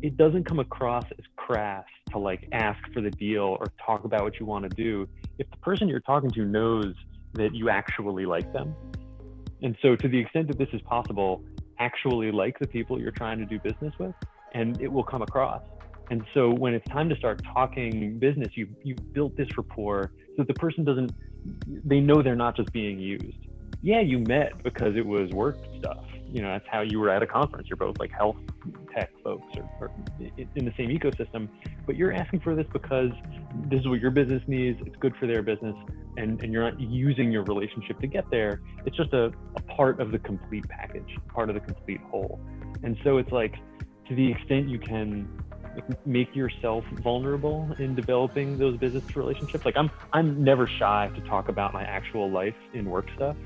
it doesn't come across as crass to like ask for the deal or talk about what you want to do if the person you're talking to knows that you actually like them. And so to the extent that this is possible, actually like the people you're trying to do business with, and it will come across. And so when it's time to start talking business, you've built this rapport so that the person they know they're not just being used. Yeah, you met because it was work stuff. That's how you were at a conference. You're both like health tech folks or in the same ecosystem, but you're asking for this because this is what your business needs. It's good for their business, and you're not using your relationship to get there. It's just a part of the complete package, part of the complete whole. And so it's like, to the extent you can make yourself vulnerable in developing those business relationships. Like I'm never shy to talk about my actual life in work stuff,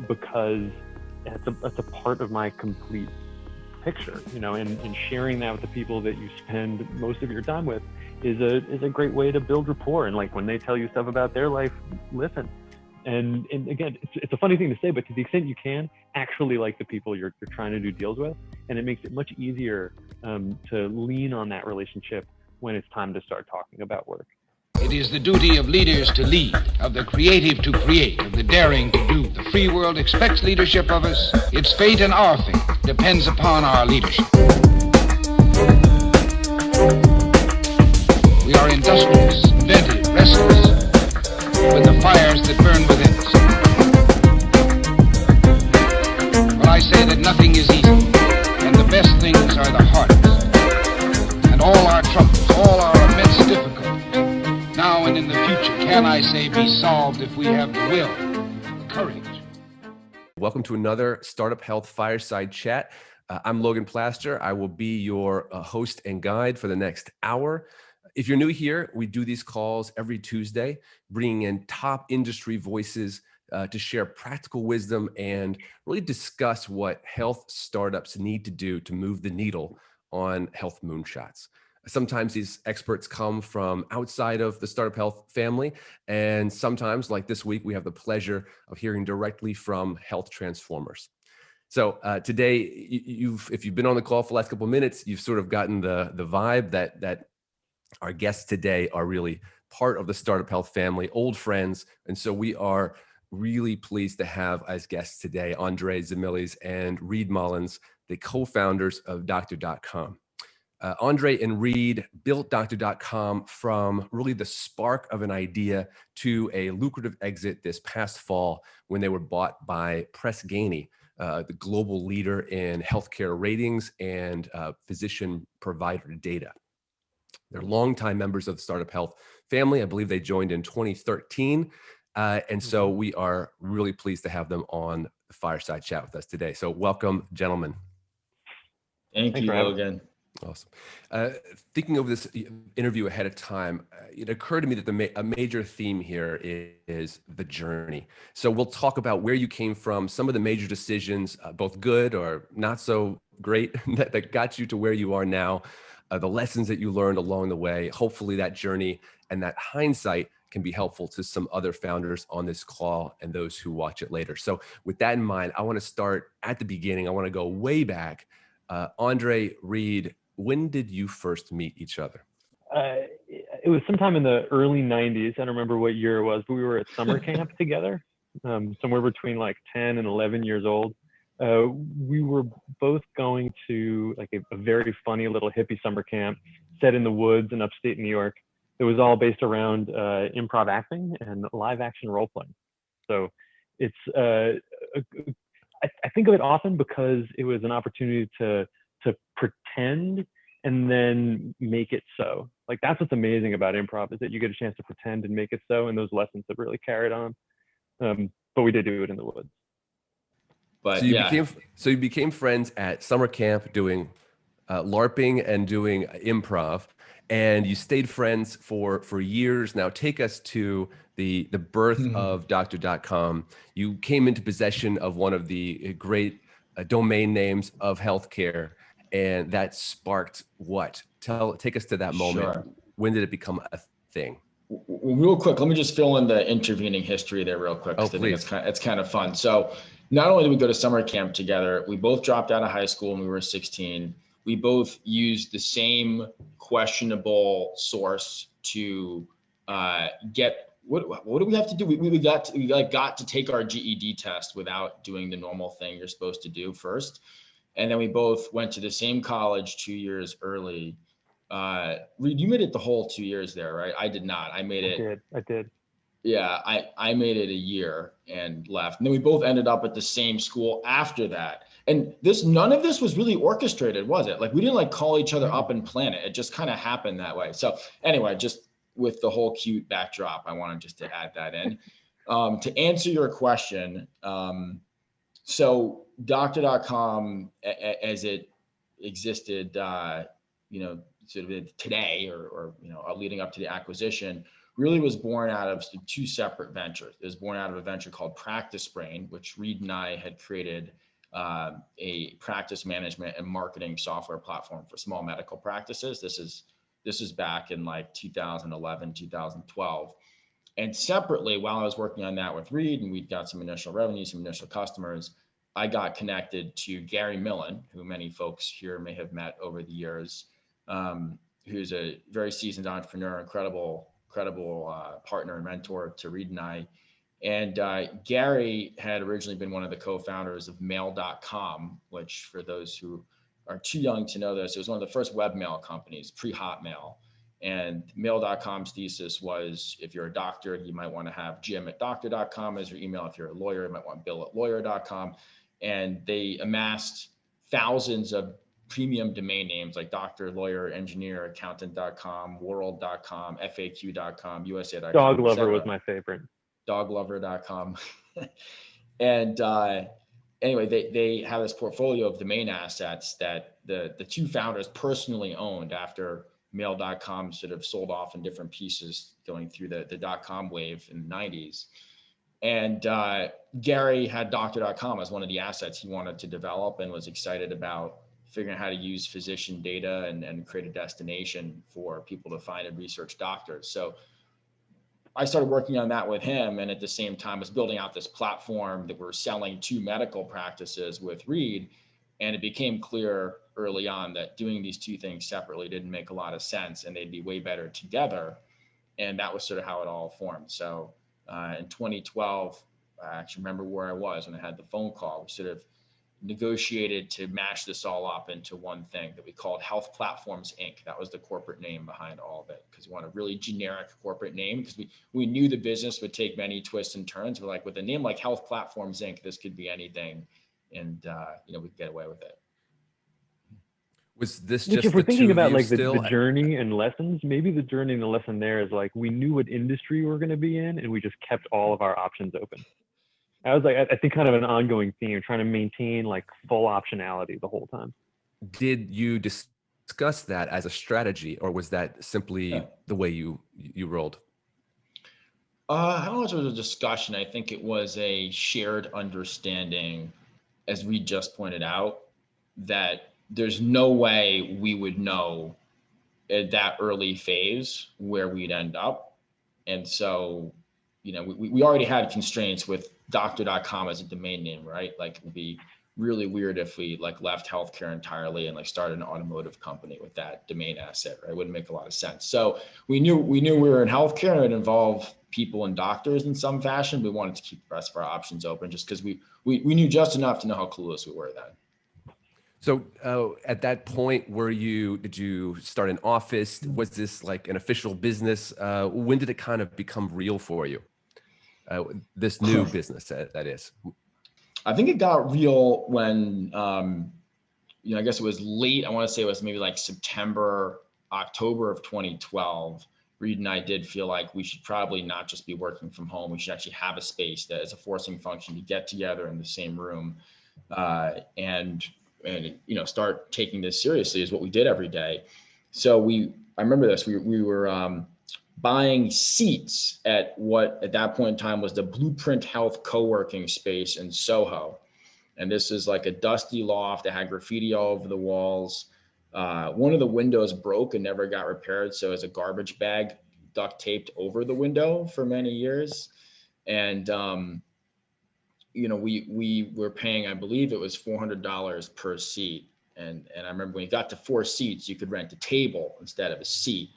because that's a part of my complete picture, and sharing that with the people that you spend most of your time with is a great way to build rapport. And like when they tell you stuff about their life, listen. And again, it's a funny thing to say, but to the extent you can, actually like the people you're trying to do deals with, and it makes it much easier to lean on that relationship when it's time to start talking about work. It is the duty of leaders to lead, of the creative to create, of the daring to do. The free world expects leadership of us. Its fate and our fate depends upon our leadership. We are industrious, inventive, restless, with the fires that burn within us. But I say that nothing is easy, and the best things are the hardest. And all our troubles, all our immense difficulties, now and in the future, can I say, be solved if we have the will, the courage. Welcome to another StartUpHealth Fireside Chat. I'm Logan Plaster. I will be your host and guide for the next hour. If you're new here, we do these calls every Tuesday, bringing in top industry voices to share practical wisdom and really discuss what health startups need to do to move the needle on health moonshots. Sometimes these experts come from outside of the StartUpHealth family, and sometimes, like this week, we have the pleasure of hearing directly from health transformers. So today, if you've been on the call for the last couple of minutes, you've sort of gotten the vibe that our guests today are really part of the StartUpHealth family, old friends, and so we are really pleased to have as guests today Andrei, Zimiles, and Reed Mollins, the co-founders of Doctorcom. Andrei and Reed built Doctor.com from really the spark of an idea to a lucrative exit this past fall when they were bought by Press Ganey, the global leader in healthcare ratings and physician provider data. They're longtime members of the StartUpHealth family. I believe they joined in 2013. And so we are really pleased to have them on the Fireside Chat with us today. So welcome, gentlemen. Thank you, Logan. Awesome. Thinking over this interview ahead of time, it occurred to me that a major theme here is the journey. So we'll talk about where you came from, some of the major decisions, both good or not so great, that got you to where you are now, the lessons that you learned along the way. Hopefully that journey and that hindsight can be helpful to some other founders on this call and those who watch it later. So with that in mind, I want to start at the beginning. I want to go way back. Andrei, Reed, when did you first meet each other? It was sometime in the early 90s. I don't remember what year it was, but we were at summer camp together, somewhere between like 10 and 11 years old. We were both going to like a very funny little hippie summer camp set in the woods in upstate New York. It was all based around improv acting and live action role playing. So it's, I think of it often because it was an opportunity to pretend and then make it so. Like that's what's amazing about improv, is that you get a chance to pretend and make it so, and those lessons have really carried on. But we did do it in the woods. But so you became friends at summer camp doing LARPing and doing improv, and you stayed friends for years. Now take us to the birth of Doctor.com. You came into possession of one of the great domain names of healthcare, and that sparked what? Take us to that moment. Sure. When did it become a thing? Real quick, let me just fill in the intervening history there real quick. Oh, please. please. It's kind of fun. So not only did we go to summer camp together, we both dropped out of high school when we were 16. we both used the same questionable source to get, what do we have to do? We got to take our GED test without doing the normal thing you're supposed to do first. And then we both went to the same college 2 years early. Reed, you made it the whole 2 years there, right? I did not. I did. Yeah, I made it a year and left. And then we both ended up at the same school after that. And none of this was really orchestrated, was it? Like, we didn't like call each other up and plan it. It just kind of happened that way. So anyway, just with the whole cute backdrop, I wanted just to add that in. To answer your question, so Doctor.com, as it existed, sort of today, or leading up to the acquisition, really was born out of two separate ventures. It was born out of a venture called Practice Brain, which Reed and I had created a practice management and marketing software platform for small medical practices. This is back in like 2011, 2012. And separately, while I was working on that with Reed, and we'd got some initial revenue, some initial customers, I got connected to Gary Millen, who many folks here may have met over the years, who's a very seasoned entrepreneur, incredible partner and mentor to Reed and I. And Gary had originally been one of the co-founders of Mail.com, which, for those who are too young to know this, it was one of the first webmail companies, pre-Hotmail. And Mail.com's thesis was, if you're a doctor, you might want to have Jim@doctor.com as your email. If you're a lawyer, you might want Bill@lawyer.com. And they amassed thousands of premium domain names like doctor, lawyer, engineer, accountant.com, world.com, FAQ.com, USA.com. Dog Lover was my favorite. Doglover.com. And anyway, they have this portfolio of domain assets that the two founders personally owned after Mail.com sort of sold off in different pieces going through the .com wave in the 90s. And Gary had Doctor.com as one of the assets he wanted to develop, and was excited about figuring out how to use physician data and create a destination for people to find and research doctors. So I started working on that with him, and at the same time was building out this platform that we're selling to medical practices with Reed. And it became clear early on that doing these two things separately didn't make a lot of sense, and they'd be way better together. And that was sort of how it all formed. So in 2012, I actually remember where I was when I had the phone call. We sort of negotiated to mash this all up into one thing that we called Health Platforms Inc. That was the corporate name behind all of it, because we want a really generic corporate name, because we knew the business would take many twists and turns. We're like, with a name like Health Platforms Inc., this could be anything, and we could get away with it. Was this Which, just if we're thinking about like the still? journey and lessons, maybe the journey and the lesson there is like, we knew what industry we were going to be in, and we just kept all of our options open. I was like, I think kind of an ongoing theme, trying to maintain like full optionality the whole time. Did you discuss that as a strategy, or was that simply the way you rolled? I don't know if it was a discussion. I think it was a shared understanding, as we just pointed out, that there's no way we would know at that early phase where we'd end up. And so, we already had constraints with doctor.com as a domain name, right? Like, it would be really weird if we like left healthcare entirely and like started an automotive company with that domain asset, right? It wouldn't make a lot of sense. So we knew we were in healthcare, and it involved people and doctors in some fashion. We wanted to keep the rest of our options open, just because we knew just enough to know how clueless we were then. So at that point, did you start an office? Was this like an official business? When did it kind of become real for you? This new business, that is. I think it got real when, I guess it was late. I want to say it was maybe like September, October of 2012. Reed and I did feel like we should probably not just be working from home. We should actually have a space that is a forcing function to get together in the same room, and start taking this seriously, is what we did every day. So I remember this, we were buying seats at what at that point in time was the Blueprint Health co-working space in Soho. And this is like a dusty loft that had graffiti all over the walls. One of the windows broke and never got repaired. So as a garbage bag duct taped over the window for many years. And, we were paying, I believe it was $400 per seat. And I remember when you got to 4 seats, you could rent a table instead of a seat.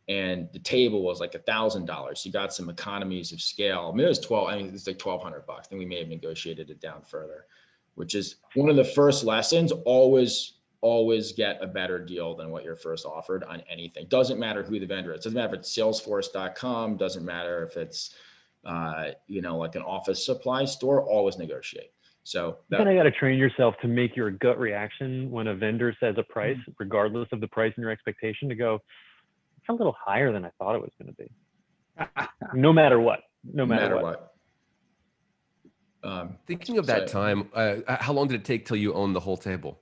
And the table was like $1,000. You got some economies of scale. I mean, it was it's like $1,200. I think we may have negotiated it down further, which is one of the first lessons. Always get a better deal than what you're first offered on anything. Doesn't matter who the vendor is. Doesn't matter if it's Salesforce.com. Doesn't matter if it's, like an office supply store. Always negotiate. So you kind of got to train yourself to make your gut reaction when a vendor says a price, regardless of the price and your expectation, to go, it's a little higher than I thought it was going to be. No matter what. No matter what. Thinking of that time, how long did it take till you owned the whole table?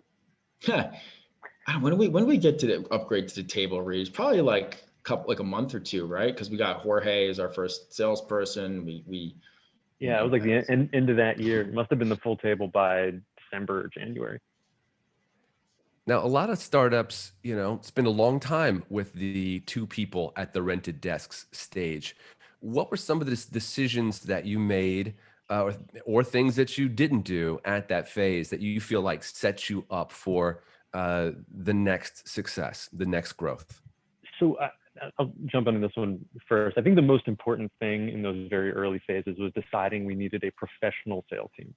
When do we get to the upgrade to the table reads? Probably like a month or two, right? Because we got Jorge as our first salesperson. Yeah, it was like the end of that year. It must have been the full table by December or January. Now, a lot of startups, spend a long time with the 2 people at the rented desks stage. What were some of the decisions that you made or things that you didn't do at that phase that you feel like set you up for the next success, the next growth? So I'll jump into this one first. I think the most important thing in those very early phases was deciding we needed a professional sales team.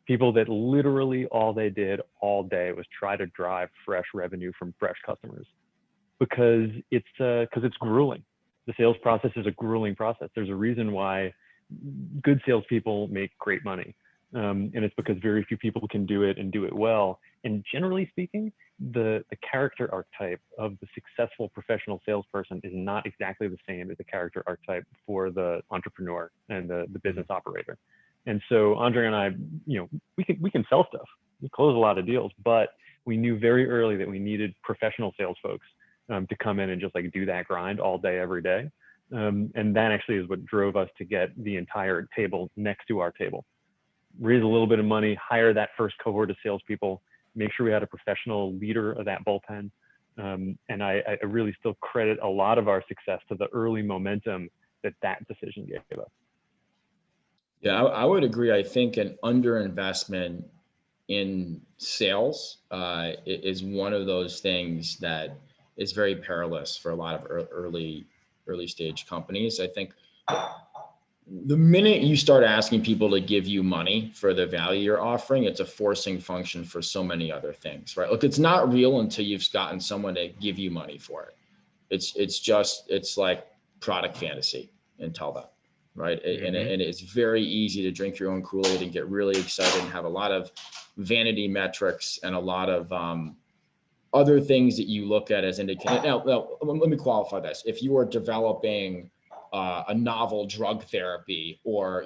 People that literally all they did all day was try to drive fresh revenue from fresh customers, because it's grueling. The sales process is a grueling process. There's a reason why good salespeople make great money. And it's because very few people can do it and do it well. And generally speaking, the character archetype of the successful professional salesperson is not exactly the same as the character archetype for the entrepreneur and the business operator. And so Andrei and I, we can sell stuff. We close a lot of deals, but we knew very early that we needed professional sales folks to come in and just like do that grind all day, every day. And that actually is what drove us to get the entire table next to our table. Raise a little bit of money, hire that first cohort of salespeople, make sure we had a professional leader of that bullpen. And I really still credit a lot of our success to the early momentum that decision gave us. Yeah, I would agree. I think an underinvestment in sales is one of those things that is very perilous for a lot of early stage companies. I think the minute you start asking people to give you money for the value you're offering, it's a forcing function for so many other things, right? Look, it's not real until you've gotten someone to give you money for it. It's like product fantasy until then, right? Mm-hmm. And it's very easy to drink your own Kool-Aid and get really excited and have a lot of vanity metrics and a lot of other things that you look at as indicating. Now, let me qualify this. If you are developing a novel drug therapy or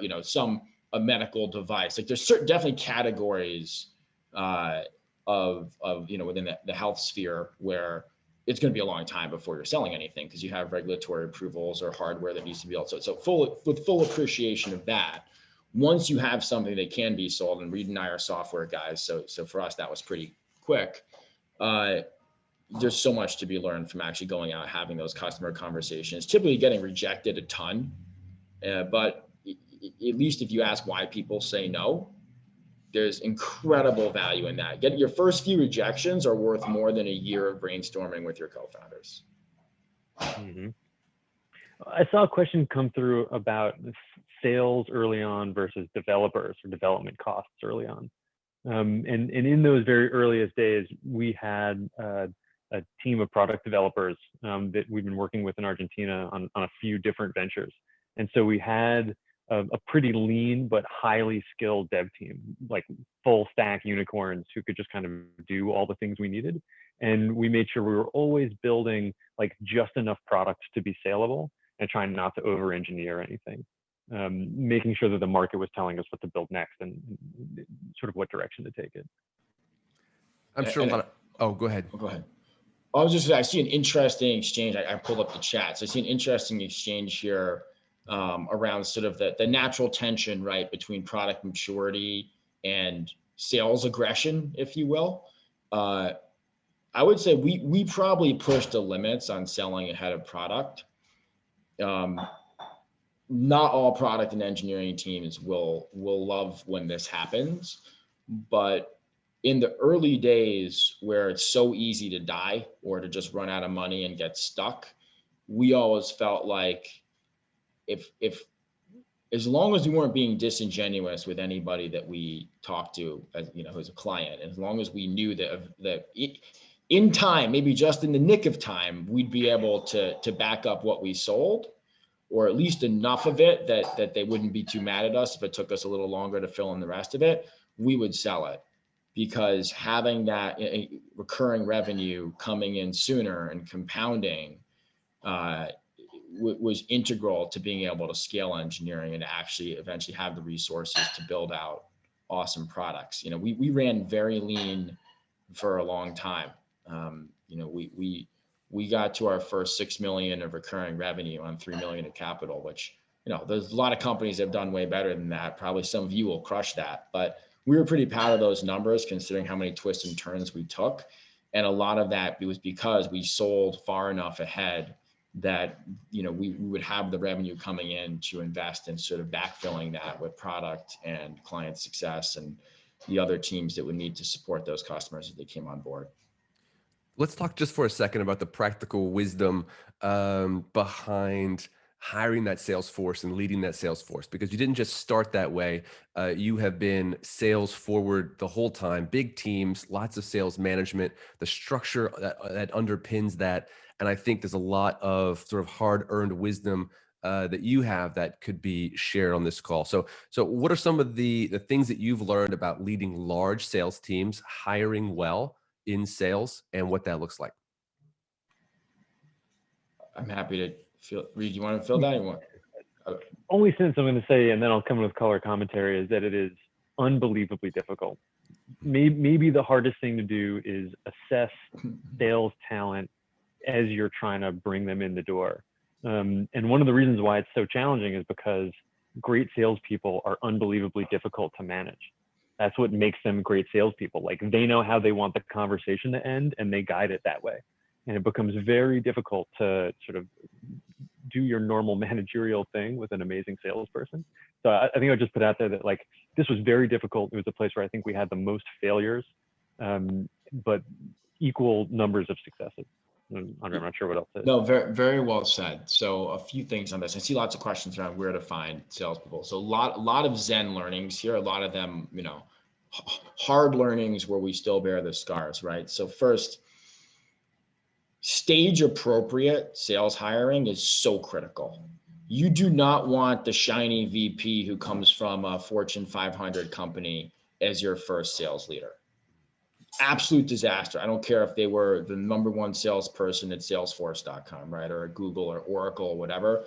a medical device, like there's definitely categories of within the health sphere where it's going to be a long time before you're selling anything because you have regulatory approvals or hardware that needs to be also. So with full appreciation of that, once you have something that can be sold, and Reed and I are software guys, so for us that was pretty quick. There's so much to be learned from actually going out, having those customer conversations, typically getting rejected a ton. But at least if you ask why people say no, there's incredible value in that. Your first few rejections are worth more than a year of brainstorming with your co-founders. Mm-hmm. I saw a question come through about sales early on versus developers or development costs early on. And in those very earliest days, we had a team of product developers that we've been working with in Argentina on a few different ventures. And so we had a pretty lean but highly skilled dev team, like full stack unicorns who could just kind of do all the things we needed. And we made sure we were always building like just enough products to be saleable and trying not to over engineer anything. Making sure that the market was telling us what to build next and sort of what direction to take it. I'm sure a lot of, go ahead. Go ahead. I see an interesting exchange. I pulled up the chat. So I see an interesting exchange here around sort of the natural tension, right, between product maturity and sales aggression, if you will. I would say we probably pushed the limits on selling ahead of product. Not all product and engineering teams will love when this happens, but in the early days where it's so easy to die or to just run out of money and get stuck, we always felt like if as long as we weren't being disingenuous with anybody that we talked to, as you know, who's a client, as long as we knew that in time, maybe just in the nick of time, we'd be able to back up what we sold, or at least enough of it that they wouldn't be too mad at us if it took us a little longer to fill in the rest of it, we would sell it. Because having that recurring revenue coming in sooner and compounding was integral to being able to scale engineering and actually eventually have the resources to build out awesome products. You know, we ran very lean for a long time. You know, we got to our first 6 million of recurring revenue on 3 million of capital, which, you know, there's a lot of companies that have done way better than that. Probably some of you will crush that, but we were pretty proud of those numbers considering how many twists and turns we took. And a lot of that was because we sold far enough ahead that, you know, we would have the revenue coming in to invest in sort of backfilling that with product and client success and the other teams that would need to support those customers as they came on board. Let's talk just for a second about the practical wisdom behind hiring that sales force and leading that sales force, because you didn't just start that way. You have been sales forward the whole time, big teams, lots of sales management, the structure that underpins that. And I think there's a lot of sort of hard-earned wisdom that you have that could be shared on this call. So what are some of the things that you've learned about leading large sales teams, hiring well in sales, and what that looks like? I'm happy to Reed, you want to fill that? Only sense I'm going to say, and then I'll come with color commentary, is that it is unbelievably difficult. Maybe the hardest thing to do is assess sales talent as you're trying to bring them in the door. And one of the reasons why it's so challenging is because great salespeople are unbelievably difficult to manage. That's what makes them great salespeople. Like, they know how they want the conversation to end and they guide it that way. And it becomes very difficult to sort of do your normal managerial thing with an amazing salesperson. So I think I'll just put out there that, like, this was very difficult. It was a place where I think we had the most failures, but equal numbers of successes. Andrei, I'm not sure what else to say. No, very, very well said. So a few things on this. I see lots of questions around where to find salespeople. So a lot of Zen learnings here, a lot of them, you know, hard learnings where we still bear the scars, right? So first, stage appropriate sales hiring is so critical. You do not want the shiny VP who comes from a Fortune 500 company as your first sales leader. Absolute disaster. I don't care if they were the #1 salesperson at Salesforce.com, right? Or at Google or Oracle or whatever.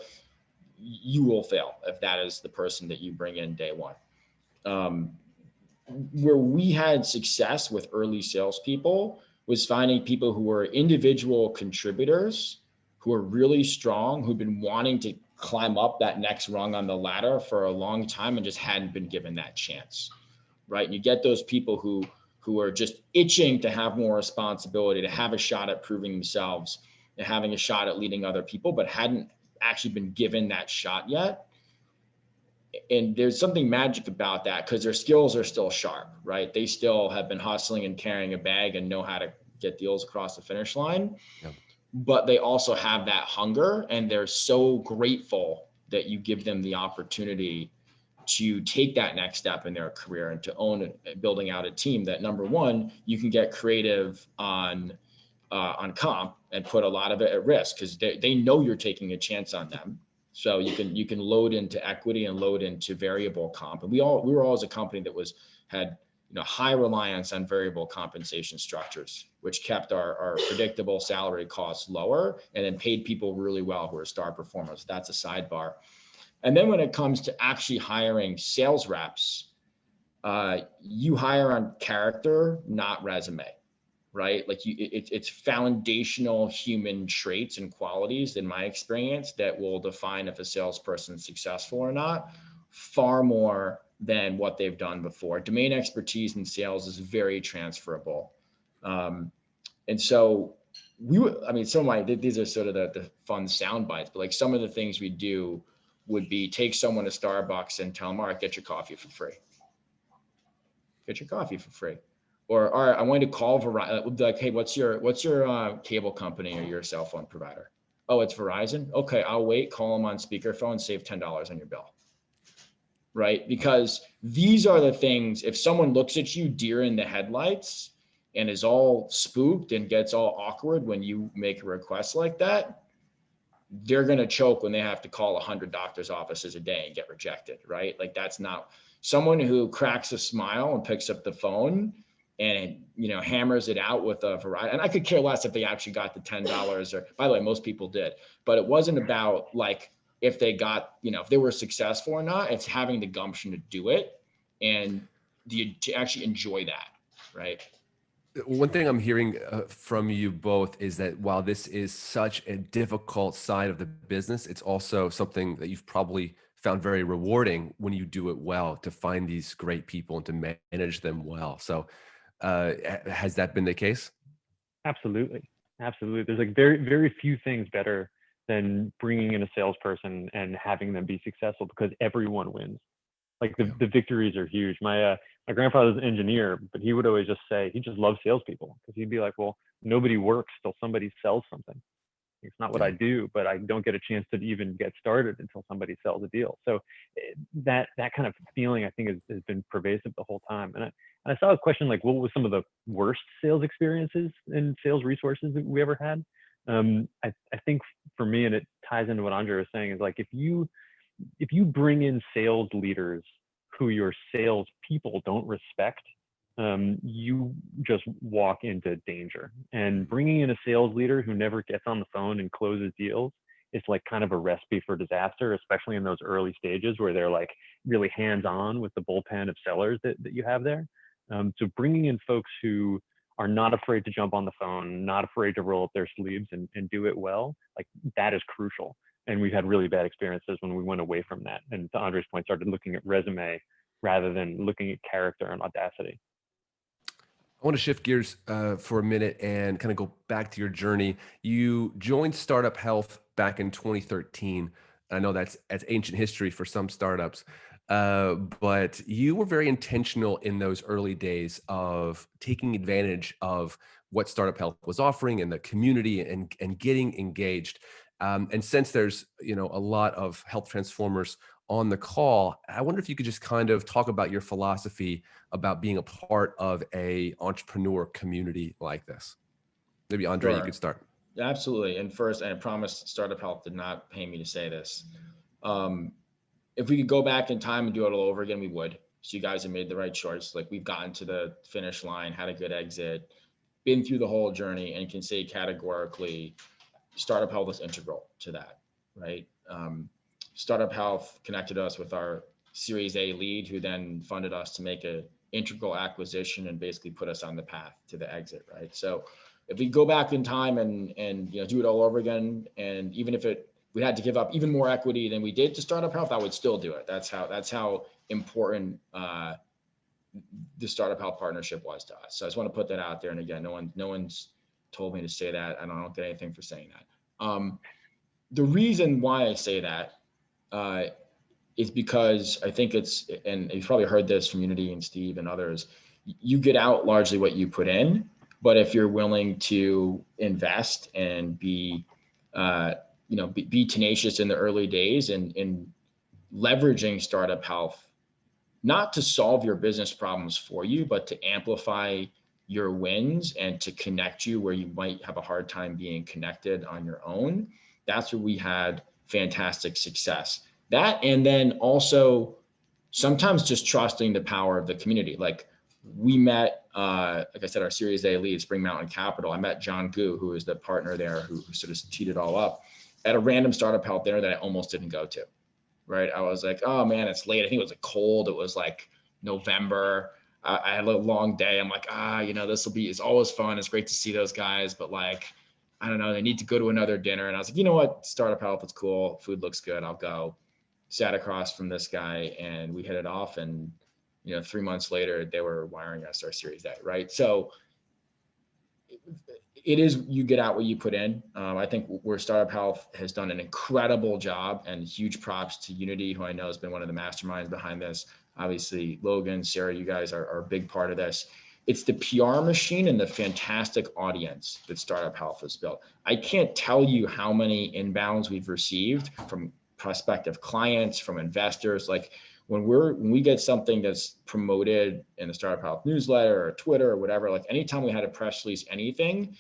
You will fail if that is the person that you bring in day one. Where we had success with early salespeople was finding people who were individual contributors, who are really strong, who've been wanting to climb up that next rung on the ladder for a long time and just hadn't been given that chance, right? And you get those people who are just itching to have more responsibility, to have a shot at proving themselves and having a shot at leading other people, but hadn't actually been given that shot yet. And there's something magic about that because their skills are still sharp, right? They still have been hustling and carrying a bag and know how to get deals across the finish line. Yep. But they also have that hunger, and they're so grateful that you give them the opportunity to take that next step in their career and to own it, building out a team that, #1, you can get creative on comp and put a lot of it at risk because they know you're taking a chance on them. So you can load into equity and load into variable comp. And we were always a company that had high reliance on variable compensation structures, which kept our predictable salary costs lower and then paid people really well who are star performers. That's a sidebar. And then when it comes to actually hiring sales reps, you hire on character, not resume, right? Like it's foundational human traits and qualities, in my experience, that will define if a salesperson is successful or not, far more than what they've done before. Domain expertise in sales is very transferable. And so these are sort of the fun sound bites, but like some of the things we do would be take someone to Starbucks and tell them, all right, get your coffee for free. Get your coffee for free. Or, all right, I wanted to call Verizon. Like, hey, what's your cable company or your cell phone provider? Oh, it's Verizon. Okay, I'll wait. Call them on speakerphone. Save $10 on your bill. Right? Because these are the things. If someone looks at you deer in the headlights and is all spooked and gets all awkward when you make a request like that, they're going to choke when they have to call 100 doctor's offices a day and get rejected. Right? Like, that's not someone who cracks a smile and picks up the phone and, you know, hammers it out with a variety. And I could care less if they actually got the $10 or, by the way, most people did, but it wasn't about like, if they got, you know, if they were successful or not. It's having the gumption to do it and to actually enjoy that. Right. One thing I'm hearing from you both is that while this is such a difficult side of the business, it's also something that you've probably found very rewarding when you do it well, to find these great people and to manage them well. So has that been the case? Absolutely. Absolutely. There's like very, very few things better than bringing in a salesperson and having them be successful, because everyone wins. Like the victories are huge. My grandfather's an engineer, but he would always just say he just loves salespeople, because he'd be like, well, nobody works till somebody sells something. It's not what I do, but I don't get a chance to even get started until somebody sells a deal. So that kind of feeling, I think, has been pervasive the whole time. And I saw a question like, what was some of the worst sales experiences in sales resources that we ever had? I think for me, and it ties into what Andrei was saying, is like, if you bring in sales leaders who your sales people don't respect, you just walk into danger. And bringing in a sales leader who never gets on the phone and closes deals is like kind of a recipe for disaster, especially in those early stages where they're like really hands-on with the bullpen of sellers that you have there. So bringing in folks who are not afraid to jump on the phone, not afraid to roll up their sleeves and do it well, like that is crucial. And we've had really bad experiences when we went away from that. And to Andrei's point, started looking at resume rather than looking at character and audacity. I want to shift gears for a minute and kind of go back to your journey. You joined StartUpHealth back in 2013. I know that's ancient history for some startups, but you were very intentional in those early days of taking advantage of what StartUpHealth was offering and the community and getting engaged. And since there's a lot of health transformers on the call, I wonder if you could just kind of talk about your philosophy about being a part of a entrepreneur community like this. Maybe Andrei, Sure. You could start. Absolutely. And first, and I promise StartUpHealth did not pay me to say this. If we could go back in time and do it all over again, we would. So you guys have made the right choice. Like, we've gotten to the finish line, had a good exit, been through the whole journey, and can say categorically, StartUpHealth is integral to that, right? StartUpHealth connected us with our Series A lead, who then funded us to make an integral acquisition and basically put us on the path to the exit, right? So if we go back in time and do it all over again, and even if we had to give up even more equity than we did to StartUpHealth, I would still do it. That's how important the StartUpHealth partnership was to us. So I just want to put that out there. And again, no one's told me to say that, and I don't get anything for saying that. The reason why I say that is because I think and you've probably heard this from Unity and Steve and others, you get out largely what you put in. But if you're willing to invest and be tenacious in the early days and leveraging StartUpHealth, not to solve your business problems for you, but to amplify your wins and to connect you where you might have a hard time being connected on your own, that's where we had fantastic success. That, and then also sometimes just trusting the power of the community. Like, we met, like I said, our Series A lead, Spring Mountain Capital. I met John Gu, who is the partner there, who sort of teed it all up, at a random StartUpHealth dinner that I almost didn't go to, right? I was like, oh man, it's late. I think it was cold. It was like November. I had a long day. I'm like, it's always fun. It's great to see those guys, but like, I don't know, they need to go to another dinner. And I was like, you know what? StartUpHealth is cool. Food looks good. I'll go. Sat across from this guy and we hit it off. And 3 months later, they were wiring us our Series A, right? So it is, you get out what you put in. I think where StartUpHealth has done an incredible job, and huge props to Unity, who I know has been one of the masterminds behind this. Obviously, Logan, Sarah, you guys are a big part of this. it's the PR machine and the fantastic audience that Startup Health has built. I can't tell you how many inbounds we've received from prospective clients, from investors. Like when we get something that's promoted in the Startup Health newsletter or Twitter or whatever, like anytime we had a press release, anything,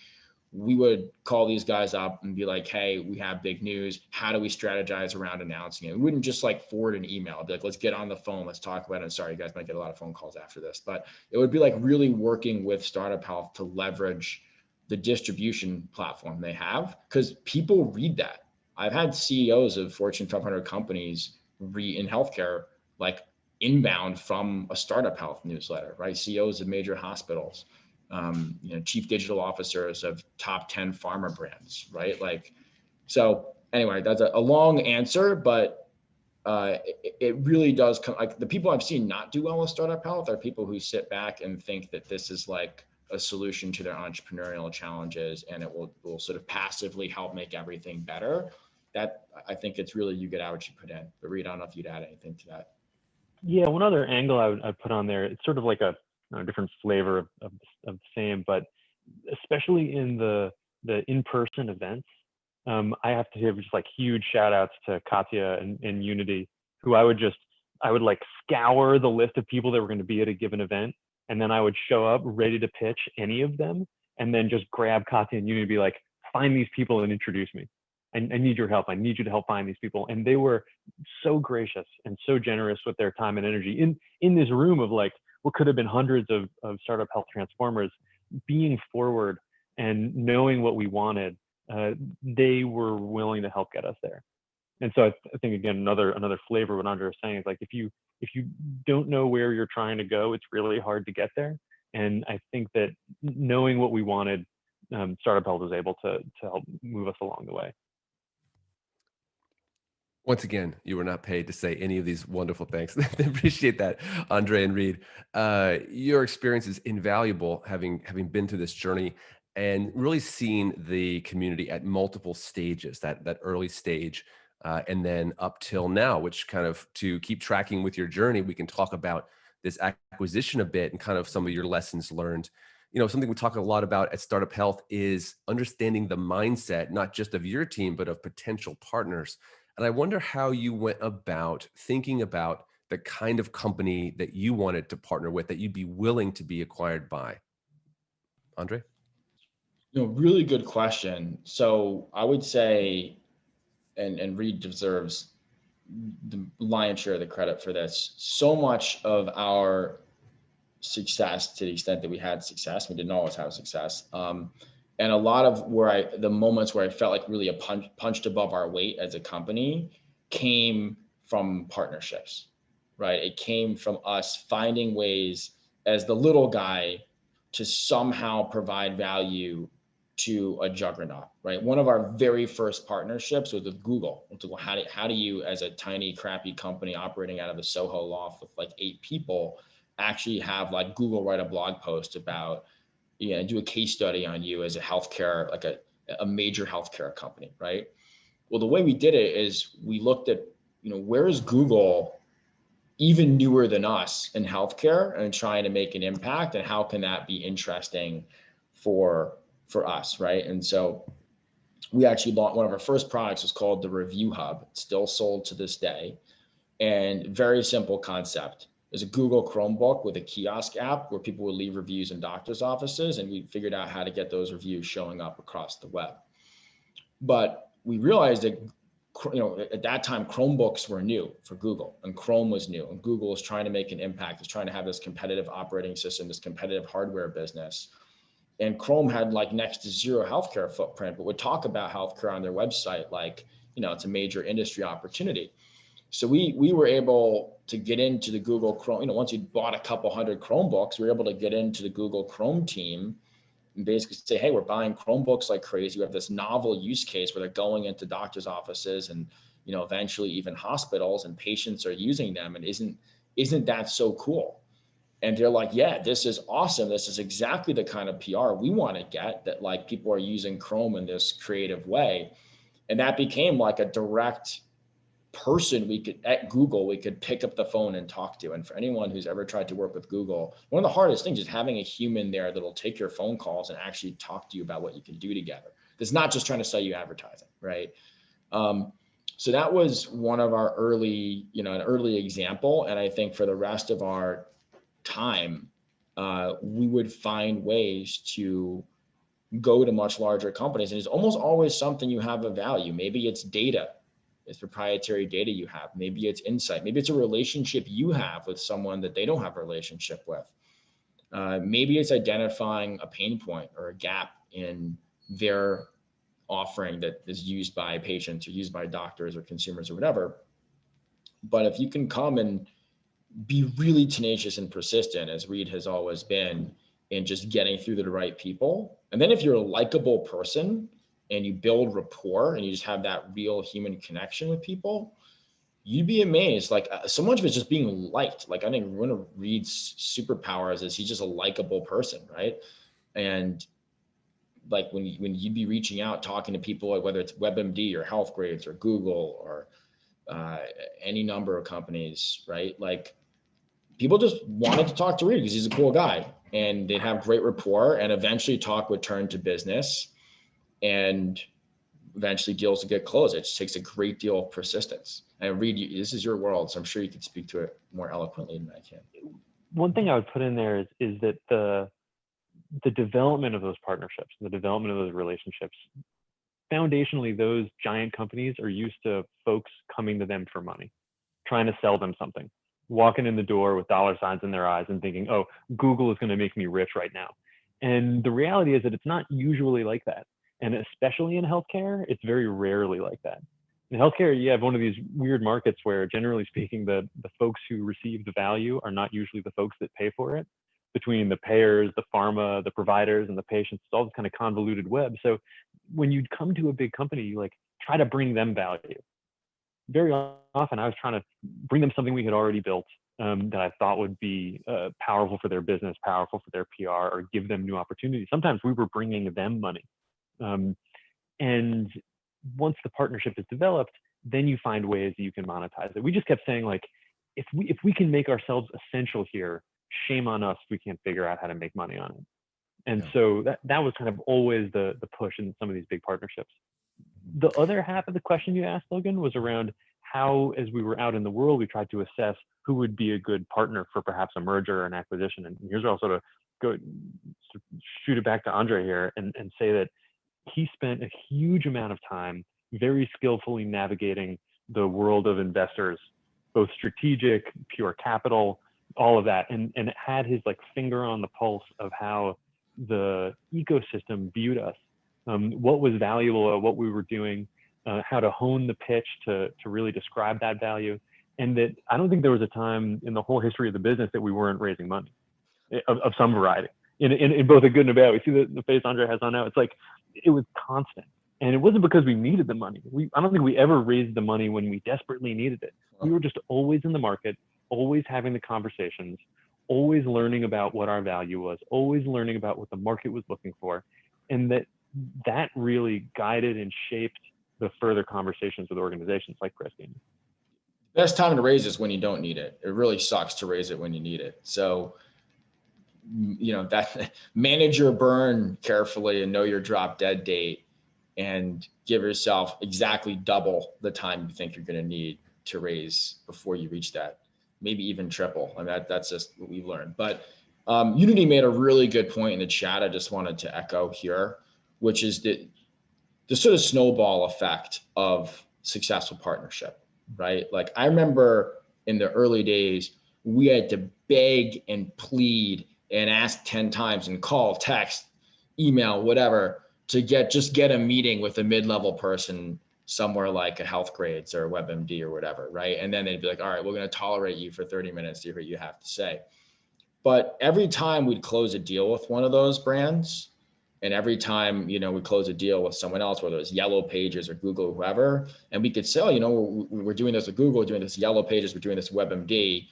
we would call these guys up and be like, hey, we have big news. How do we strategize around announcing it? We wouldn't just like forward an email. It'd be like, let's get on the phone. Let's talk about it. Sorry, you guys might get a lot of phone calls after this, but it would be like really working with Startup Health to leverage the distribution platform they have, because people read that. I've had CEOs of Fortune 500 companies in healthcare, like inbound from a Startup Health newsletter, right? CEOs of major hospitals. Chief digital officers of top 10 pharma brands, right? Like, so anyway, that's a long answer, but it really does come, like the people I've seen not do well with Startup Health are people who sit back and think that this is like a solution to their entrepreneurial challenges and it will sort of passively help make everything better. That I think it's really, you get out what you put in. But Reed, I don't know if you'd add anything to that. Yeah, one other angle I'd put on there, it's sort of like a different flavor of the same, but especially in the in-person events, I have to give just like huge shout outs to Katya and Unity, who I would like scour the list of people that were going to be at a given event, and then I would show up ready to pitch any of them, and then just grab Katya and Unity and be like, find these people and introduce me. I need your help. I need you to help find these people. And they were so gracious and so generous with their time and energy in this room of like what could have been hundreds of Startup Health transformers, being forward and knowing what we wanted. They were willing to help get us there. And so I think, again, another flavor of what Andrei was saying is like, if you don't know where you're trying to go, it's really hard to get there. And I think that knowing what we wanted, Startup Health was able to help move us along the way. Once again, you were not paid to say any of these wonderful things. I appreciate that, Andrei and Reed. Your experience is invaluable, having been through this journey and really seen the community at multiple stages, that early stage, and then up till now, which kind of, to keep tracking with your journey, we can talk about this acquisition a bit and kind of some of your lessons learned. Something we talk a lot about at Startup Health is understanding the mindset, not just of your team, but of potential partners. And I wonder how you went about thinking about the kind of company that you wanted to partner with, that you'd be willing to be acquired by. Andrei? Really good question. So I would say, and Reed deserves the lion's share of the credit for this. So much of our success, to the extent that we had success, we didn't always have success. And a lot of the moments where I felt like really punched above our weight as a company came from partnerships, right? It came from us finding ways as the little guy to somehow provide value to a juggernaut, right? One of our very first partnerships was with Google. How do you, as a tiny, crappy company operating out of a Soho loft with like 8 people, actually have like Google write a blog post about, do a case study on you as a healthcare, like a major healthcare company, right? Well, the way we did it is we looked at, where is Google even newer than us in healthcare and trying to make an impact, and how can that be interesting for us, right? And so we actually bought one of our first products was called the Review Hub. It's still sold to this day, and very simple concept. There's a Google Chromebook with a kiosk app where people would leave reviews in doctors' offices, and we figured out how to get those reviews showing up across the web. But we realized that, at that time, Chromebooks were new for Google, and Chrome was new, and Google was trying to make an impact, was trying to have this competitive operating system, this competitive hardware business. And Chrome had like next to zero healthcare footprint, but would talk about healthcare on their website like, it's a major industry opportunity. So we were able to get into the Google Chrome, once you bought a couple hundred Chromebooks, we were able to get into the Google Chrome team and basically say, hey, we're buying Chromebooks like crazy. We have this novel use case where they're going into doctors' offices and, eventually even hospitals, and patients are using them. And isn't that so cool? And they're like, yeah, this is awesome. This is exactly the kind of PR we want to get, that like people are using Chrome in this creative way. And that became like a direct person at Google, we could pick up the phone and talk to. And for anyone who's ever tried to work with Google, one of the hardest things is having a human there that'll take your phone calls and actually talk to you about what you can do together. It's not just trying to sell you advertising, right? So that was one of our an early example. And I think for the rest of our time, we would find ways to go to much larger companies. And it's almost always something you have of value. Maybe it's data, it's proprietary data you have. Maybe it's insight. Maybe it's a relationship you have with someone that they don't have a relationship with. Maybe it's identifying a pain point or a gap in their offering that is used by patients or used by doctors or consumers or whatever. But if you can come and be really tenacious and persistent, as Reed has always been, in just getting through to the right people. And then if you're a likable person and you build rapport and you just have that real human connection with people, you'd be amazed. Like so much of it's just being liked. Like I think one of Reed's superpowers is he's just a likable person, right? And like when you'd be reaching out, talking to people, like whether it's WebMD or Healthgrades or Google or any number of companies, right? Like people just wanted to talk to Reed because he's a cool guy, and they'd have great rapport, and eventually talk would turn to business, and eventually deals would get closed. It just takes a great deal of persistence. And Reed, this is your world, so I'm sure you could speak to it more eloquently than I can. One thing I would put in there is that the development of those partnerships, the development of those relationships, foundationally, those giant companies are used to folks coming to them for money, trying to sell them something, walking in the door with dollar signs in their eyes and thinking, oh, Google is going to make me rich right now. And the reality is that it's not usually like that. And especially in healthcare, it's very rarely like that. In healthcare, you have one of these weird markets where, generally speaking, the folks who receive the value are not usually the folks that pay for it. Between the payers, the pharma, the providers, and the patients, it's all this kind of convoluted web. So when you'd come to a big company, you like try to bring them value. Very often I was trying to bring them something we had already built that I thought would be powerful for their business, powerful for their PR, or give them new opportunities. Sometimes we were bringing them money. And once the partnership is developed, then you find ways that you can monetize it. We just kept saying, like, if we can make ourselves essential here, shame on us if we can't figure out how to make money on it. And so that was kind of always the push in some of these big partnerships. The other half of the question you asked, Logan, was around how, as we were out in the world, we tried to assess who would be a good partner for perhaps a merger or an acquisition. And here's where I'll sort of shoot it back to Andrei here and say that he spent a huge amount of time very skillfully navigating the world of investors, both strategic, pure capital, all of that, and had his like finger on the pulse of how the ecosystem viewed us, what was valuable at what we were doing, how to hone the pitch to really describe that value. And that I don't think there was a time in the whole history of the business that we weren't raising money of some variety, in both a good and a bad. We see the face Andrei has on now. It's like, it was constant. And it wasn't because we needed the money. I don't think we ever raised the money when we desperately needed it. We were just always in the market, always having the conversations, always learning about what our value was, always learning about what the market was looking for. And that really guided and shaped the further conversations with organizations like Press Ganey. Best time to raise is when you don't need it. It really sucks to raise it when you need it. So, that manage your burn carefully and know your drop dead date, and give yourself exactly double the time you think you're going to need to raise before you reach that, maybe even triple. I mean, that's just what we've learned. But Unity made a really good point in the chat I just wanted to echo here, which is that the sort of snowball effect of successful partnership, right? Like I remember in the early days, we had to beg and plead and ask 10 times and call, text, email, whatever, to get a meeting with a mid-level person somewhere like a Healthgrades or WebMD or whatever, right? And then they'd be like, all right, we're going to tolerate you for 30 minutes to hear what you have to say. But every time we'd close a deal with one of those brands, and every time, we close a deal with someone else, whether it's Yellow Pages or Google or whoever, and we could say, we're doing this with Google, we're doing this Yellow Pages, we're doing this with WebMD.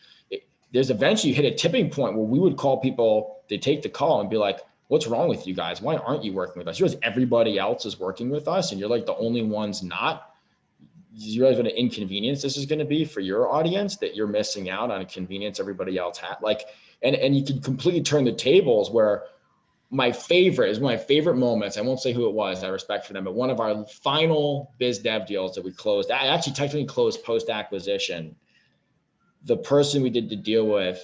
There's eventually hit a tipping point where we would call people, they take the call and be like, what's wrong with you guys? Why aren't you working with us? Everybody else is working with us and you're like the only ones not. you realize what an inconvenience this is going to be for your audience, that you're missing out on a convenience everybody else had? Like, and you can completely turn the tables where one of my favorite moments. I won't say who it was, I respect for them, but one of our final biz dev deals that we closed, I actually technically closed post acquisition. The person we did the deal with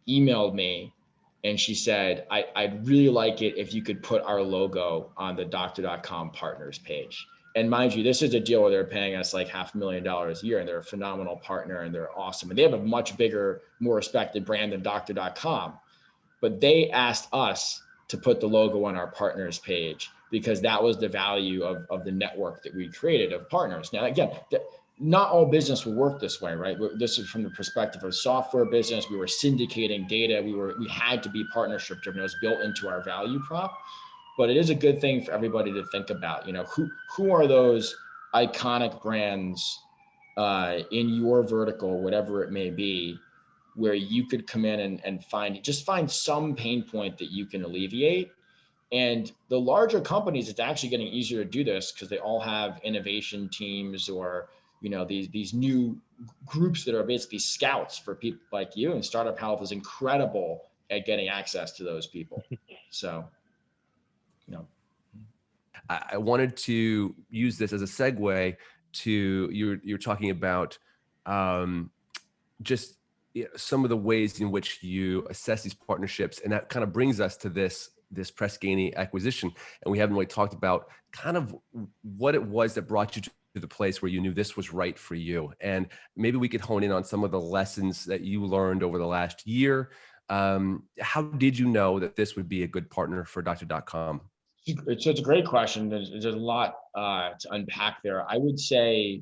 emailed me and she said, I'd really like it if you could put our logo on the Doctor.com partners page. And mind you, this is a deal where they're paying us like $500,000 a year, and they're a phenomenal partner and they're awesome. And they have a much bigger, more respected brand than Doctor.com. But they asked us to put the logo on our partners page because that was the value of the network that we created of partners. Now, again, not all business will work this way, right? This is from the perspective of software business. We were syndicating data. We had to be partnership driven. It was built into our value prop. But it is a good thing for everybody to think about. Who are those iconic brands in your vertical, whatever it may be, where you could come in and find some pain point that you can alleviate. And the larger companies, it's actually getting easier to do this because they all have innovation teams or these new groups that are basically scouts for people like you. And StartUpHealth is incredible at getting access to those people. So, I wanted to use this as a segue to you're talking about just some of the ways in which you assess these partnerships, and that kind of brings us to this Press Ganey acquisition. And we haven't really talked about kind of what it was that brought you to the place where you knew this was right for you. And maybe we could hone in on some of the lessons that you learned over the last year. How did you know that this would be a good partner for Doctor.com? It's a great question. There's a lot to unpack there. I would say,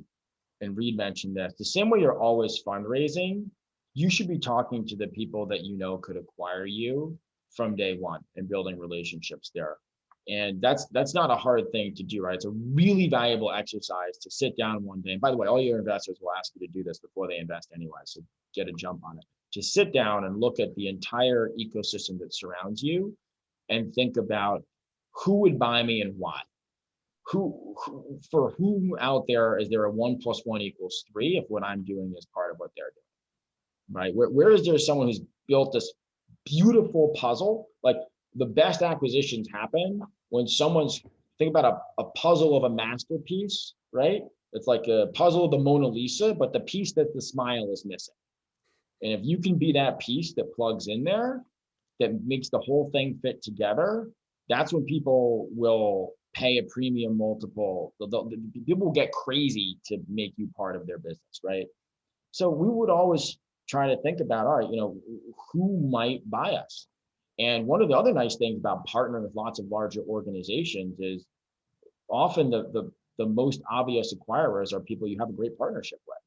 and Reed mentioned this, the same way you're always fundraising, you should be talking to the people that could acquire you from day one and building relationships there. And that's not a hard thing to do, right? It's a really valuable exercise to sit down one day. And by the way, all your investors will ask you to do this before they invest anyway, so get a jump on it. To sit down and look at the entire ecosystem that surrounds you and think about who would buy me and why. Who for whom out there is there a 1 + 1 = 3 if what I'm doing is part of what they're doing, right? Where is there someone who's built this beautiful puzzle? Like, the best acquisitions happen when think about a puzzle of a masterpiece, right? It's like a puzzle of the Mona Lisa, but the piece that the smile is missing. And if you can be that piece that plugs in there, that makes the whole thing fit together, that's when people will pay a premium multiple. People will get crazy to make you part of their business, right? So we would always try to think about, all right, who might buy us? And one of the other nice things about partnering with lots of larger organizations is often the most obvious acquirers are people you have a great partnership with.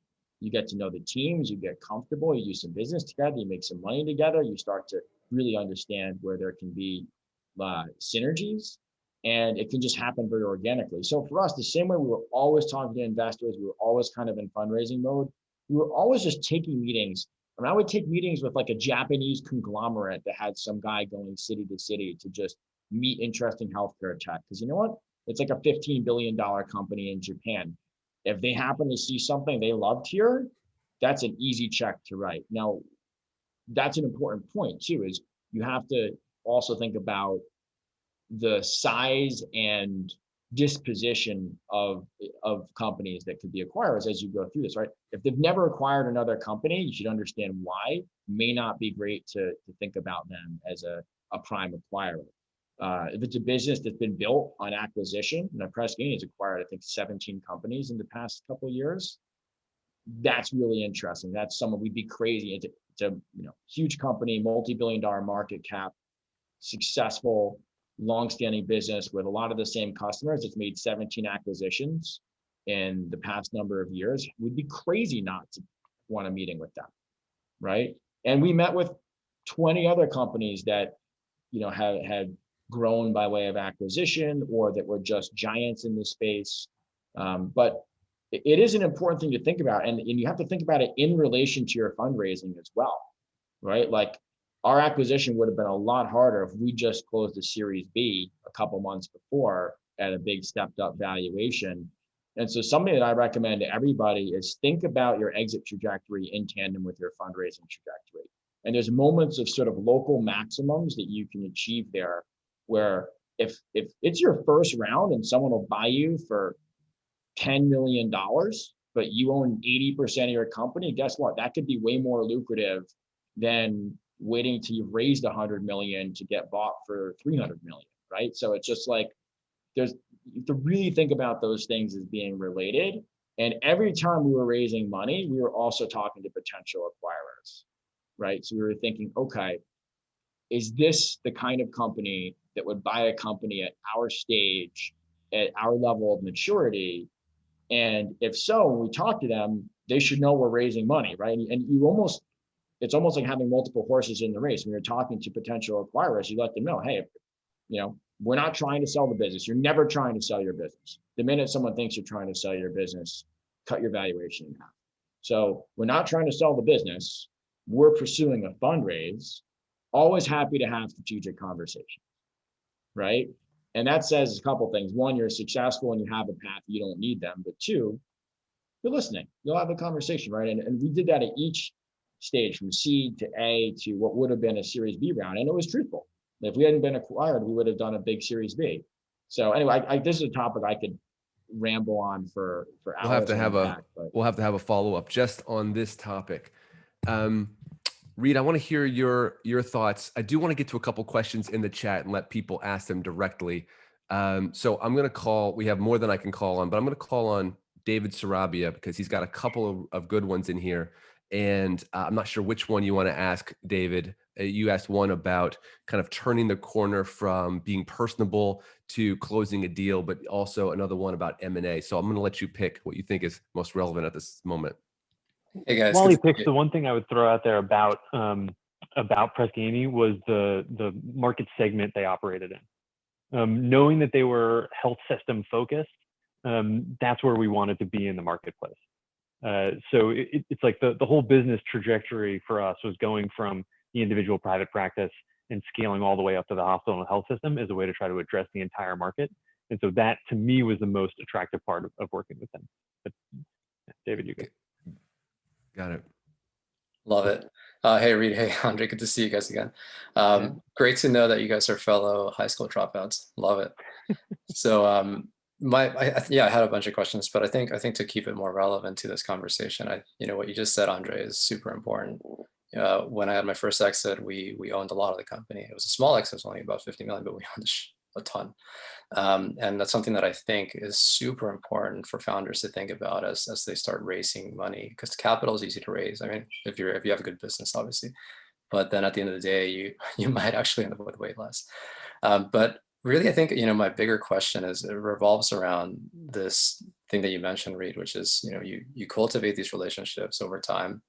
You get to know the teams, you get comfortable, you do some business together, you make some money together, you start to really understand where there can be synergies, and it can just happen very organically. So for us, the same way we were always talking to investors, we were always kind of in fundraising mode, we were always just taking meetings. I mean, I would take meetings with like a Japanese conglomerate that had some guy going city to city to just meet interesting healthcare tech. Because you know what? It's like a $15 billion company in Japan. If they happen to see something they loved here, that's an easy check to write. Now, that's an important point too, is you have to also think about the size and disposition of companies that could be acquirers as you go through this, right? If they've never acquired another company, you should understand why. It may not be great to think about them as a prime acquirer. If it's a business that's been built on acquisition, Press Ganey has acquired, I think, 17 companies in the past couple of years. That's really interesting. That's someone we'd be crazy. It's a huge company, multi-billion-dollar market cap, successful, long-standing business with a lot of the same customers. It's made 17 acquisitions in the past number of years. We'd be crazy not to want a meeting with them, right? And we met with 20 other companies that had grown by way of acquisition or that were just giants in the space. But it is an important thing to think about, and you have to think about it in relation to your fundraising as well, right? Like, our acquisition would have been a lot harder if we just closed a Series B a couple months before at a big stepped up valuation. And so something that I recommend to everybody is think about your exit trajectory in tandem with your fundraising trajectory. And there's moments of sort of local maximums that you can achieve there, where if it's your first round and someone will buy you for $10 million, but you own 80% of your company, guess what? That could be way more lucrative than waiting till you've raised 100 million to get bought for 300 million, right? So it's just like, you have to really think about those things as being related. And every time we were raising money, we were also talking to potential acquirers, right? So we were thinking, okay, is this the kind of company that would buy a company at our stage, at our level of maturity? And if so, when we talk to them, they should know we're raising money, right? And it's almost like having multiple horses in the race. When you're talking to potential acquirers, you let them know, hey, we're not trying to sell the business. You're never trying to sell your business. The minute someone thinks you're trying to sell your business, cut your valuation in half. So we're not trying to sell the business. We're pursuing a fundraise. Always happy to have strategic conversations, right? And that says a couple things. One, you're successful and you have a path. You don't need them. But two, you're listening. You'll have a conversation, right? And we did that at each stage, from seed to A to what would have been a Series B round. And it was truthful. If we hadn't been acquired, we would have done a big Series B. So anyway, this is a topic I could ramble on for hours. We'll have to have a follow-up just on this topic. Reed, I want to hear your thoughts. I do want to get to a couple questions in the chat and let people ask them directly. So I'm going to call, we have more than I can call on, but I'm going to call on David Sarabia because he's got a couple of good ones in here. And I'm not sure which one you want to ask, David. You asked one about kind of turning the corner from being personable to closing a deal, but also another one about M&A. So I'm going to let you pick what you think is most relevant at this moment. Hey guys. While he picks, the one thing I would throw out there about Press Ganey was the market segment they operated in. Knowing that they were health system focused, that's where we wanted to be in the marketplace. So it's like the whole business trajectory for us was going from the individual private practice and scaling all the way up to the hospital and health system as a way to try to address the entire market. And so that to me was the most attractive part of working with them. But David, you go. Got it. Love it. Hey, Reed. Hey, Andrei. Good to see you guys again. Great to know that you guys are fellow high school dropouts. Love it. So I had a bunch of questions, but I think to keep it more relevant to this conversation, what you just said, Andrei, is super important. When I had my first exit, we owned a lot of the company. It was a small exit, it was only about 50 million, but we owned a ton. And that's something that I think is super important for founders to think about as they start raising money, because capital is easy to raise. I mean, if you have a good business, obviously, but then at the end of the day, you might actually end up with way less. But really, I think, my bigger question it revolves around this thing that you mentioned, Reed, which is, you cultivate these relationships over time.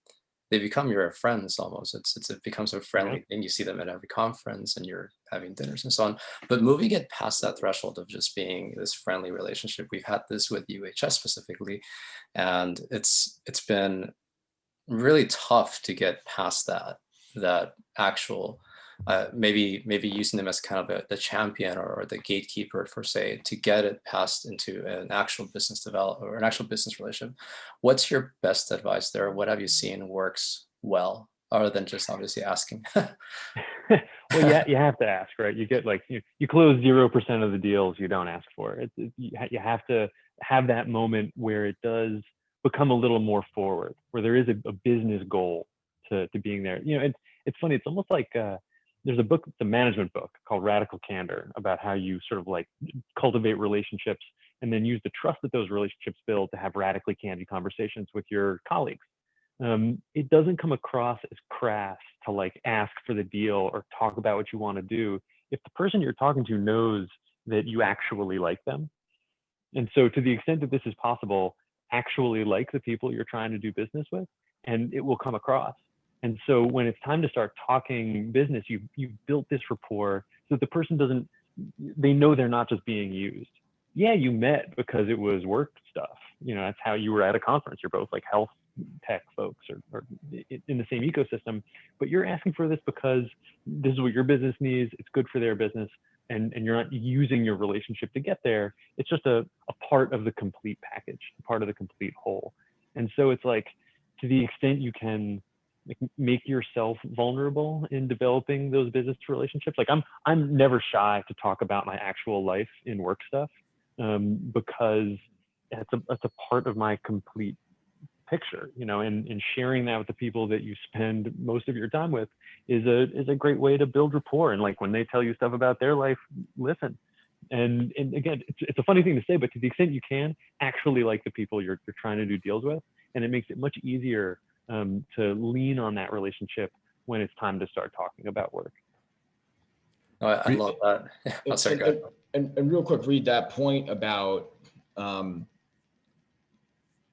They become your friends almost. It becomes a friendly thing. You see them at every conference and you're having dinners and so on. But moving it past that threshold of just being this friendly relationship, we've had this with UHS specifically, and it's been really tough to get past that actual maybe using them as kind of the champion or the gatekeeper per se, to get it passed into an actual business development or an actual business relationship. What's your best advice there? What have you seen works well, other than just obviously asking? Well, yeah, you have to ask, right? You get you close 0% of the deals you don't ask for. You have to have that moment where it does become a little more forward, where there is a business goal to being there. It's funny. It's almost like there's a book, it's a management book called Radical Candor, about how you sort of cultivate relationships and then use the trust that those relationships build to have radically candid conversations with your colleagues. It doesn't come across as crass to ask for the deal or talk about what you want to do if the person you're talking to knows that you actually like them. And so to the extent that this is possible, actually like the people you're trying to do business with, and it will come across. And so when it's time to start talking business, you've built this rapport so that the person they know they're not just being used. Yeah, you met because it was work stuff. That's how you were at a conference. You're both health tech folks or in the same ecosystem, but you're asking for this because this is what your business needs. It's good for their business. and you're not using your relationship to get there. It's just a part of the complete package, a part of the complete whole. And so it's like, to the extent you can make yourself vulnerable in developing those business relationships. Like I'm never shy to talk about my actual life in work stuff, because it's a part of my complete picture, and sharing that with the people that you spend most of your time with is a great way to build rapport. And like when they tell you stuff about their life, listen. And again, it's a funny thing to say, but to the extent you can, actually like the people you're trying to do deals with, and it makes it much easier to lean on that relationship when it's time to start talking about work. Oh, I love that. Oh, sorry, go ahead. And real quick, read that point about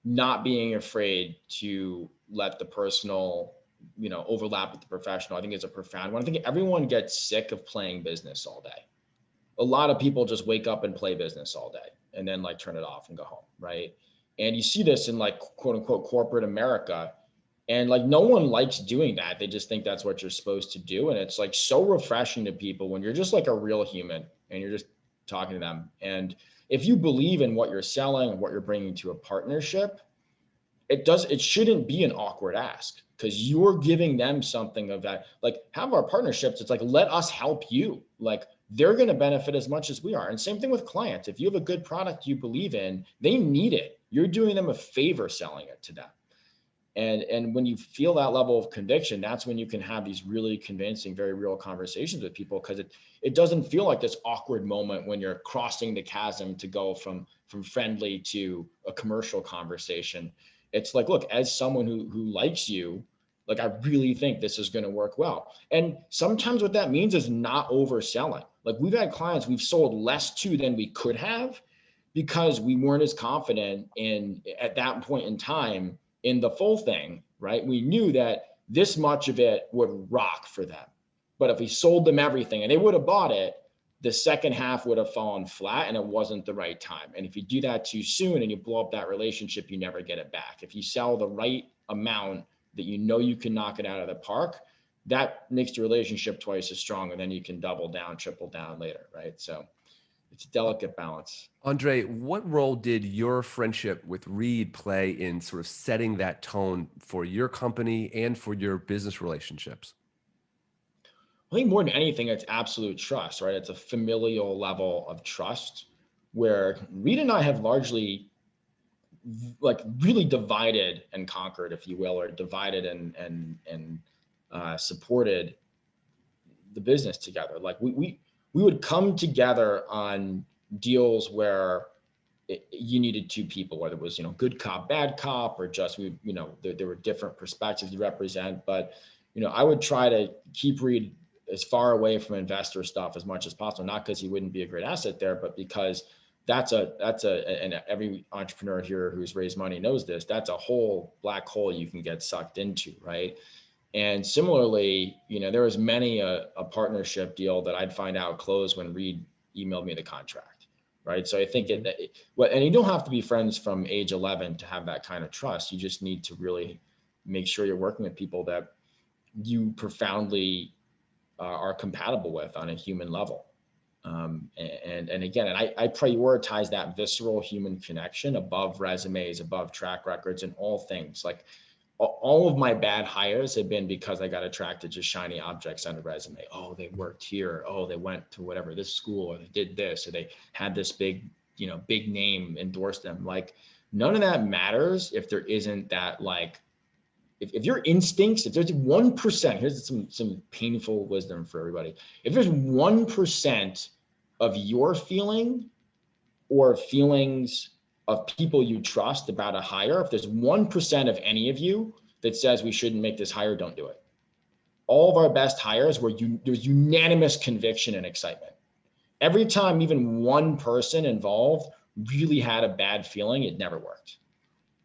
not being afraid to let the personal, overlap with the professional. I think it's a profound one. I think everyone gets sick of playing business all day. A lot of people just wake up and play business all day and then like turn it off and go home, right? And you see this in like quote unquote corporate America. And like no one likes doing that. They just think that's what you're supposed to do. And it's like so refreshing to people when you're just like a real human and you're just talking to them. And if you believe in what you're selling and what you're bringing to a partnership, it shouldn't be an awkward ask, because you're giving them something of that. Like have our partnerships, it's like, let us help you. Like they're going to benefit as much as we are. And same thing with clients. If you have a good product you believe in, they need it. You're doing them a favor selling it to them. And when you feel that level of conviction, that's when you can have these really convincing, very real conversations with people, because it doesn't feel like this awkward moment when you're crossing the chasm to go from friendly to a commercial conversation. It's like, look, as someone who likes you, like I really think this is going to work well. And sometimes what that means is not overselling. Like we've had clients we've sold less to than we could have because we weren't as confident at that point in time in the full thing, right? We knew that this much of it would rock for them. But if we sold them everything and they would have bought it, the second half would have fallen flat and it wasn't the right time. And if you do that too soon and you blow up that relationship, you never get it back. If you sell the right amount that you know you can knock it out of the park, that makes the relationship twice as strong, and then you can double down, triple down later, right? So it's a delicate balance. Andrei, what role did your friendship with Reed play in sort of setting that tone for your company and for your business relationships? I think more than anything, it's absolute trust, right? It's a familial level of trust where Reed and I have largely like really divided and conquered, if you will, or divided and supported the business together. Like we would come together on deals where you needed two people, whether it was, good cop, bad cop, or just, there were different perspectives to represent. But, I would try to keep Reed as far away from investor stuff as much as possible, not because he wouldn't be a great asset there, but because and every entrepreneur here who's raised money knows this, that's a whole black hole you can get sucked into, right? And similarly, there was many a partnership deal that I'd find out closed when Reed emailed me the contract, right? So I think and you don't have to be friends from age 11 to have that kind of trust. You just need to really make sure you're working with people that you profoundly are compatible with on a human level. And I prioritize that visceral human connection above resumes, above track records, and all things. Like all of my bad hires have been because I got attracted to shiny objects on a resume. Oh, they worked here. Oh, they went to whatever, this school, or they did this, or they had this big name endorse them. Like none of that matters if there isn't that, like, if your instincts, if there's 1%, here's some painful wisdom for everybody. If there's 1% of your feeling or feelings of people you trust about a hire, if there's 1% of any of you that says we shouldn't make this hire, don't do it. All of our best hires there's unanimous conviction and excitement. Every time even one person involved really had a bad feeling, it never worked.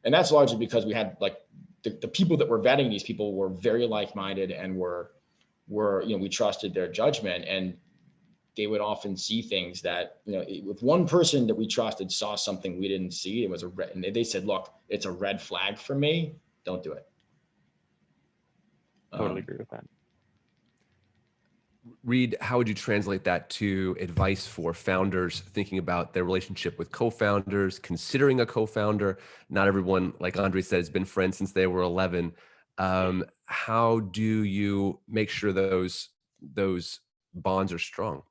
And that's largely because we had like the people that were vetting these people were very like-minded and were we trusted their judgment, and they would often see things that, if one person that we trusted saw something we didn't see, it was and they said, look, it's a red flag for me, don't do it. Totally agree with that. Reed, how would you translate that to advice for founders thinking about their relationship with co-founders, considering a co-founder? Not everyone, like Andrei said, has been friends since they were 11. How do you make sure those bonds are strong?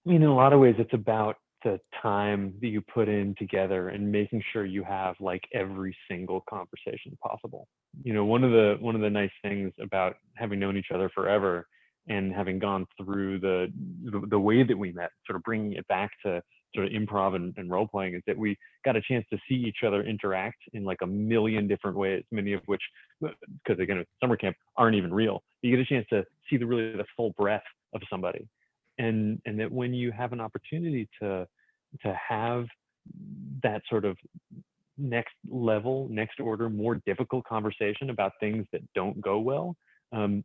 I mean, in a lot of ways, it's about the time that you put in together and making sure you have like every single conversation possible. You know, one of the nice things about having known each other forever and having gone through the way that we met, sort of bringing it back to sort of improv and role playing, is that we got a chance to see each other interact in like a million different ways, many of which, because again, at summer camp, aren't even real. You get a chance to see the full breadth of somebody. And that when you have an opportunity to have that sort of next level, next order, more difficult conversation about things that don't go well,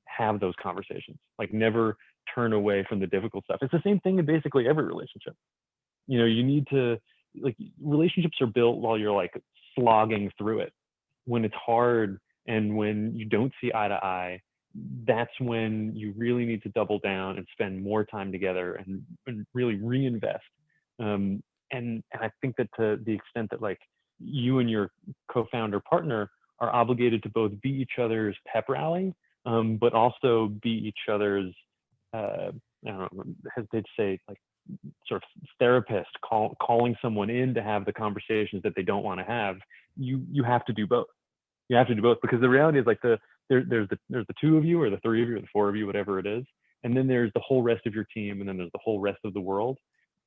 have those conversations. Like, never turn away from the difficult stuff. It's the same thing in basically every relationship. You know, you need to, like, relationships are built while you're like slogging through it. When it's hard and when you don't see eye to eye, that's when you really need to double down and spend more time together and really reinvest. And I think that to the extent that like you and your co-founder partner are obligated to both be each other's pep rally, but also be each other's, I don't know, hesitate to say, like, sort of therapist, calling someone in to have the conversations that they don't want to have. You have to do both. You have to do both, because the reality is, like, there's the two of you or the three of you or the four of you, whatever it is, and then there's the whole rest of your team, and then there's the whole rest of the world,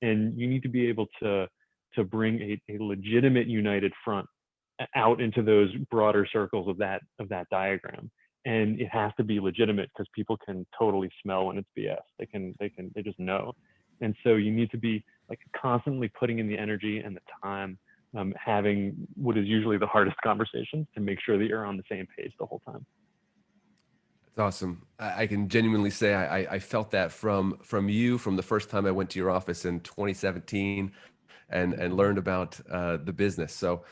and you need to be able to bring a legitimate united front out into those broader circles of that diagram. And it has to be legitimate, because people can totally smell when it's BS. They just know. And so you need to be like constantly putting in the energy and the time, having what is usually the hardest conversations, to make sure that you're on the same page the whole time. That's awesome. I can genuinely say I felt that from you from the first time I went to your office in 2017 and learned about the business. So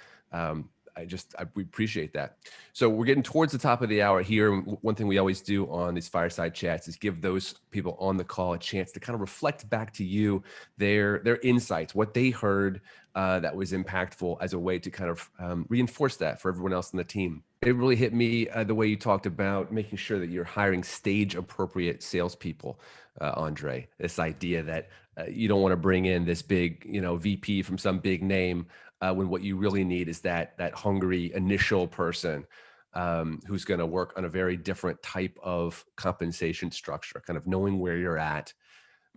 we appreciate that. So we're getting towards the top of the hour here. One thing we always do on these fireside chats is give those people on the call a chance to kind of reflect back to you their insights, what they heard that was impactful, as a way to kind of reinforce that for everyone else in the team. It really hit me the way you talked about making sure that you're hiring stage appropriate salespeople, Andrei. This idea that you don't want to bring in this big, VP from some big name, when what you really need is that hungry initial person who's going to work on a very different type of compensation structure, kind of knowing where you're at,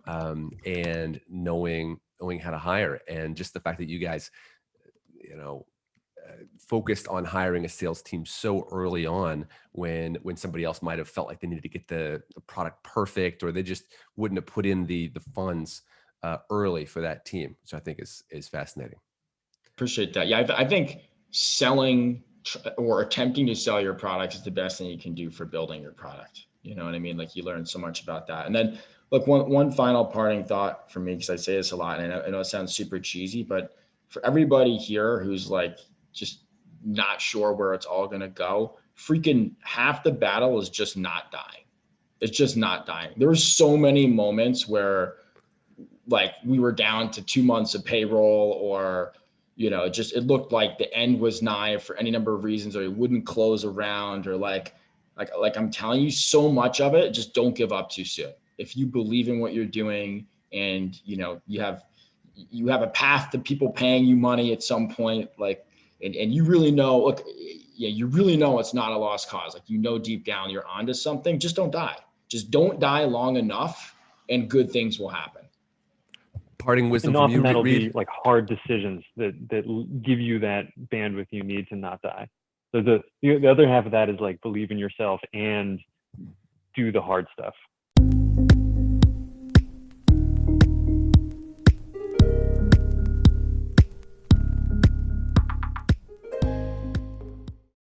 and knowing how to hire. And just the fact that you guys, focused on hiring a sales team so early on, when somebody else might have felt like they needed to get the product perfect, or they just wouldn't have put in the funds early for that team, which I think is fascinating. Appreciate that. Yeah, I think selling or attempting to sell your product is the best thing you can do for building your product. You know what I mean? Like, you learn so much about that. And then, look, one final parting thought for me, because I say this a lot, and I know it sounds super cheesy, but for everybody here who's like just not sure where it's all going to go, freaking half the battle is just not dying. It's just not dying. There were so many moments where, like, we were down to 2 months of payroll, or it looked like the end was nigh for any number of reasons, or it wouldn't close around, or like I'm telling you, so much of it, just don't give up too soon. If you believe in what you're doing, and you have a path to people paying you money at some point, like, and you really know, look, yeah, you really know it's not a lost cause. Like, deep down you're onto something. Just don't die. Just don't die long enough, and good things will happen. Parting wisdom and from often you, that'll Reed? be like hard decisions that give you that bandwidth you need to not die. So the other half of that is like, believe in yourself and do the hard stuff.